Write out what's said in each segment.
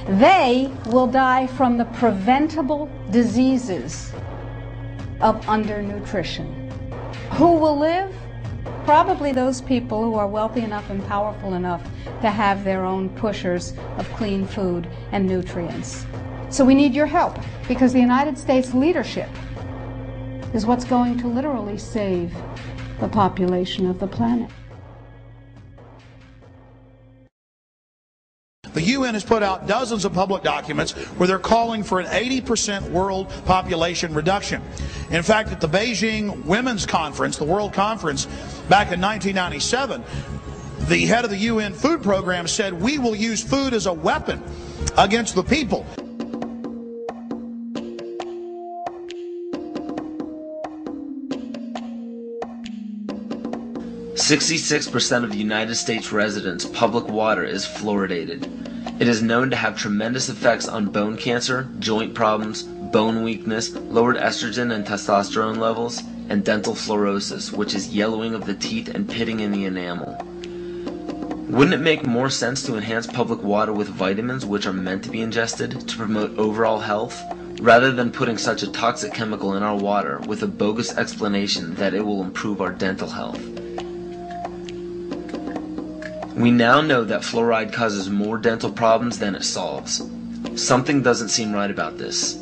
They will die from the preventable diseases of undernutrition. Who will live? Probably those people who are wealthy enough and powerful enough to have their own pushers of clean food and nutrients. So we need your help, because the United States leadership is what's going to literally save the population of the planet. The UN has put out dozens of public documents where they're calling for an 80% world population reduction. In fact, at the Beijing Women's Conference, the World Conference, back in 1997, the head of the UN Food Program said, "We will use food as a weapon against the people." 66% of the United States residents' public water is fluoridated. It is known to have tremendous effects on bone cancer, joint problems, bone weakness, lowered estrogen and testosterone levels, and dental fluorosis, which is yellowing of the teeth and pitting in the enamel. Wouldn't it make more sense to enhance public water with vitamins which are meant to be ingested to promote overall health, rather than putting such a toxic chemical in our water with a bogus explanation that it will improve our dental health? We now know that fluoride causes more dental problems than it solves. Something doesn't seem right about this.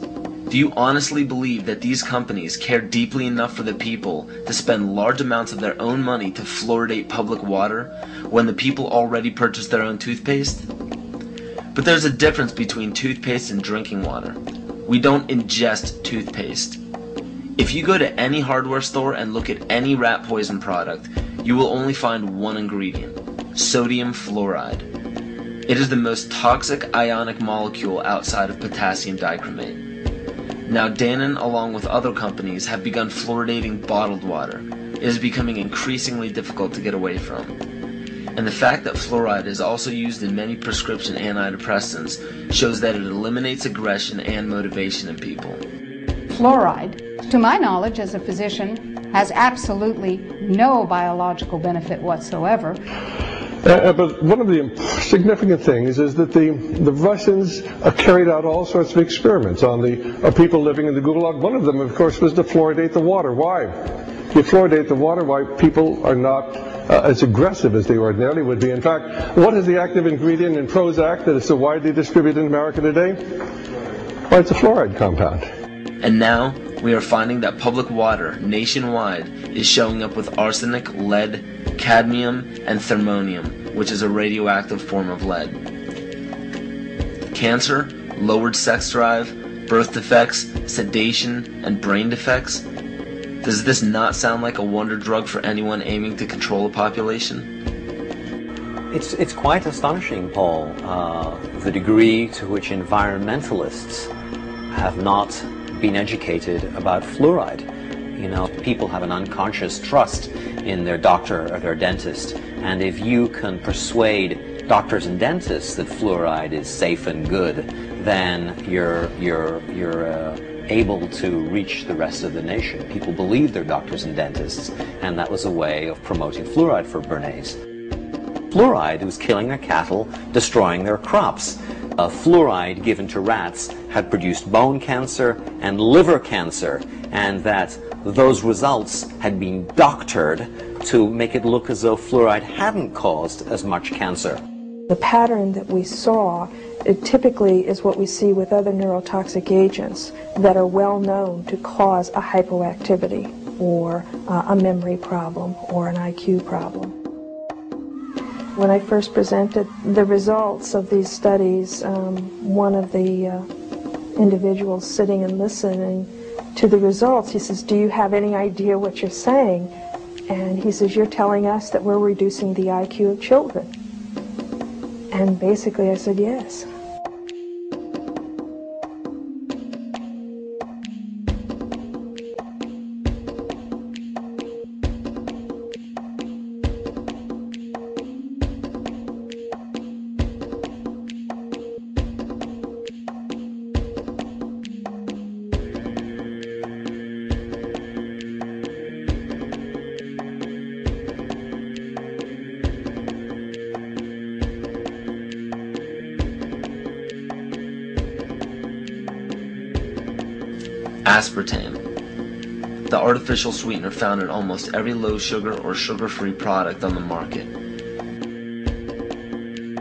Do you honestly believe that these companies care deeply enough for the people to spend large amounts of their own money to fluoridate public water when the people already purchase their own toothpaste? But there's a difference between toothpaste and drinking water. We don't ingest toothpaste. If you go to any hardware store and look at any rat poison product, you will only find one ingredient: sodium fluoride. It is the most toxic ionic molecule outside of potassium dichromate. Now Dannon, along with other companies, have begun fluoridating bottled water. It is becoming increasingly difficult to get away from. And the fact that fluoride is also used in many prescription antidepressants shows that it eliminates aggression and motivation in people. Fluoride, to my knowledge as a physician, has absolutely no biological benefit whatsoever. But one of the significant things is that the Russians carried out all sorts of experiments on the people living in the Gulag. One of them, of course, was to fluoridate the water. Why? You fluoridate the water, why people are not as aggressive as they ordinarily would be. In fact, what is the active ingredient in Prozac that is so widely distributed in America today? Well, it's a fluoride compound. And now, we are finding that public water nationwide is showing up with arsenic, lead, cadmium, and thermonium, which is a radioactive form of lead. Cancer, lowered sex drive, birth defects, sedation, and brain defects. Does this not sound like a wonder drug for anyone aiming to control a population? It's quite astonishing, Paul, the degree to which environmentalists have not been educated about fluoride. You know, people have an unconscious trust in their doctor or their dentist, and if you can persuade doctors and dentists that fluoride is safe and good, then you're able to reach the rest of the nation. People believe their doctors and dentists, and that was a way of promoting fluoride for Bernays. Fluoride was killing their cattle, destroying their crops. Fluoride given to rats had produced bone cancer and liver cancer, and that those results had been doctored to make it look as though fluoride hadn't caused as much cancer. The pattern that we saw, it typically is what we see with other neurotoxic agents that are well known to cause a hypoactivity or a memory problem or an IQ problem. When I first presented the results of these studies, one of the individuals sitting and listening to the results, he says, "Do you have any idea what you're saying?" And he says, "You're telling us that we're reducing the IQ of children." And basically I said, yes. Aspartame, the artificial sweetener found in almost every low-sugar or sugar-free product on the market.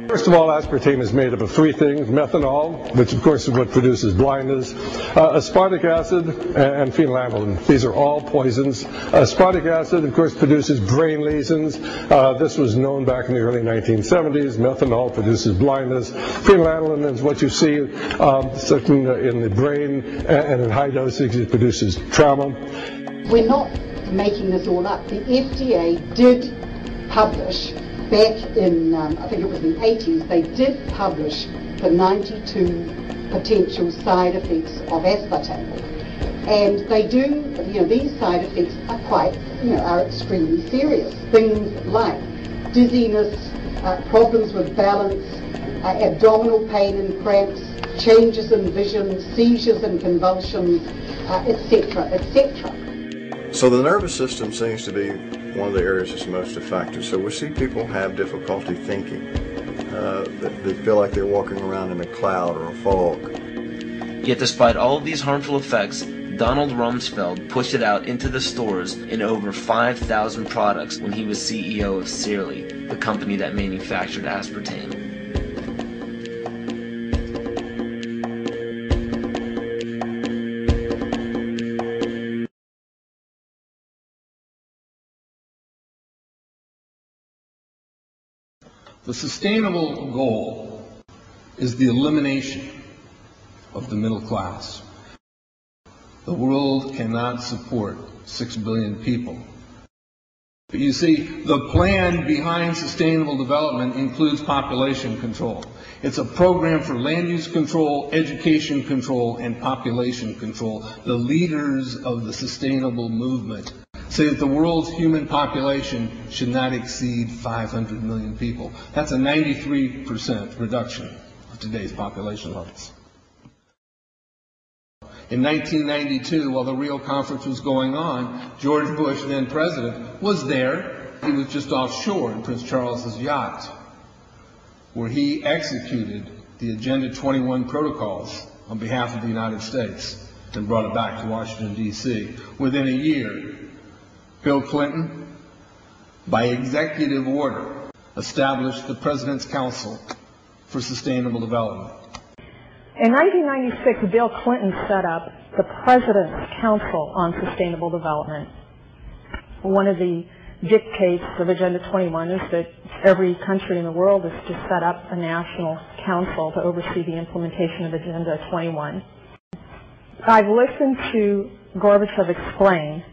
First of all, aspartame is made up of three things: methanol, which of course is what produces blindness, aspartic acid, and phenylalanine. These are all poisons. Aspartic acid, of course, produces brain lesions. This was known back in the early 1970s. Methanol produces blindness. Phenylalanine is what you see in the brain, and in high dosage it produces trauma. We're not making this all up. The FDA did publish back in, I think it was the 80s, they did publish the 92 potential side effects of aspartame. And they do, these side effects are quite, are extremely serious. Things like dizziness, problems with balance, abdominal pain and cramps, changes in vision, seizures and convulsions, etc., etc. So the nervous system seems to be one of the areas that's most affected. So we see people have difficulty thinking. They feel like they're walking around in a cloud or a fog. Yet despite all of these harmful effects, Donald Rumsfeld pushed it out into the stores in over 5,000 products when he was CEO of Searly, the company that manufactured aspartame. The sustainable goal is the elimination of the middle class. The world cannot support 6 billion people. But you see, the plan behind sustainable development includes population control. It's a program for land use control, education control, and population control. The leaders of the sustainable movement say that the world's human population should not exceed 500 million people. That's a 93% reduction of today's population levels. In 1992, while the Rio Conference was going on, George Bush, then president, was there. He was just offshore in Prince Charles's yacht, where he executed the Agenda 21 protocols on behalf of the United States and brought it back to Washington, D.C. Within a year, Bill Clinton, by executive order, established the President's Council for Sustainable Development. In 1996, Bill Clinton set up the President's Council on Sustainable Development. One of the dictates of Agenda 21 is that every country in the world is to set up a national council to oversee the implementation of Agenda 21. I've listened to Gorbachev explain,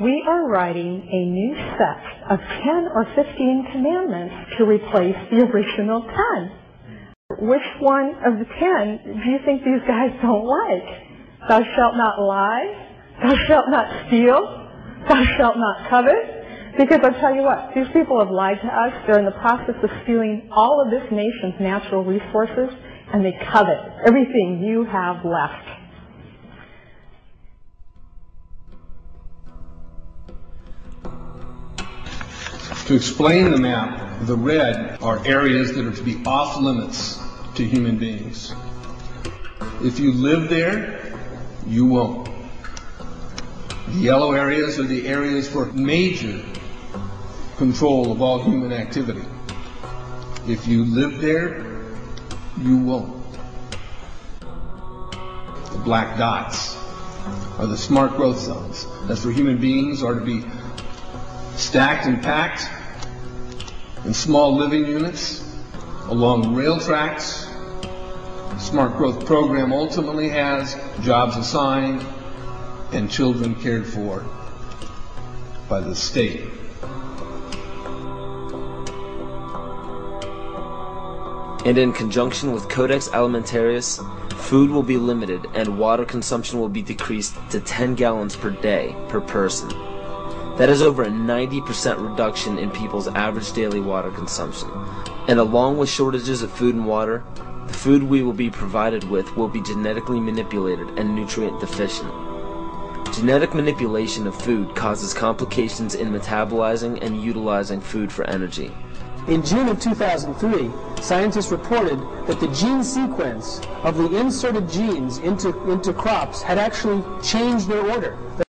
we are writing a new set of 10 or 15 commandments to replace the original 10. Which one of the 10 do you think these guys don't like? Thou shalt not lie, thou shalt not steal, thou shalt not covet. Because I'll tell you what, these people have lied to us. They're in the process of stealing all of this nation's natural resources, and they covet everything you have left. To explain the map, the red are areas that are to be off limits to human beings. If you live there, you won't. The yellow areas are the areas for major control of all human activity. If you live there, you won't. The black dots are the smart growth zones. That's where human beings are to be stacked and packed in small living units along rail tracks. The Smart Growth Program ultimately has jobs assigned and children cared for by the state. And in conjunction with Codex Alimentarius, food will be limited and water consumption will be decreased to 10 gallons per day per person. That is over a 90% reduction in people's average daily water consumption. And along with shortages of food and water, the food we will be provided with will be genetically manipulated and nutrient deficient. Genetic manipulation of food causes complications in metabolizing and utilizing food for energy. In June of 2003, scientists reported that the gene sequence of the inserted genes into crops had actually changed their order.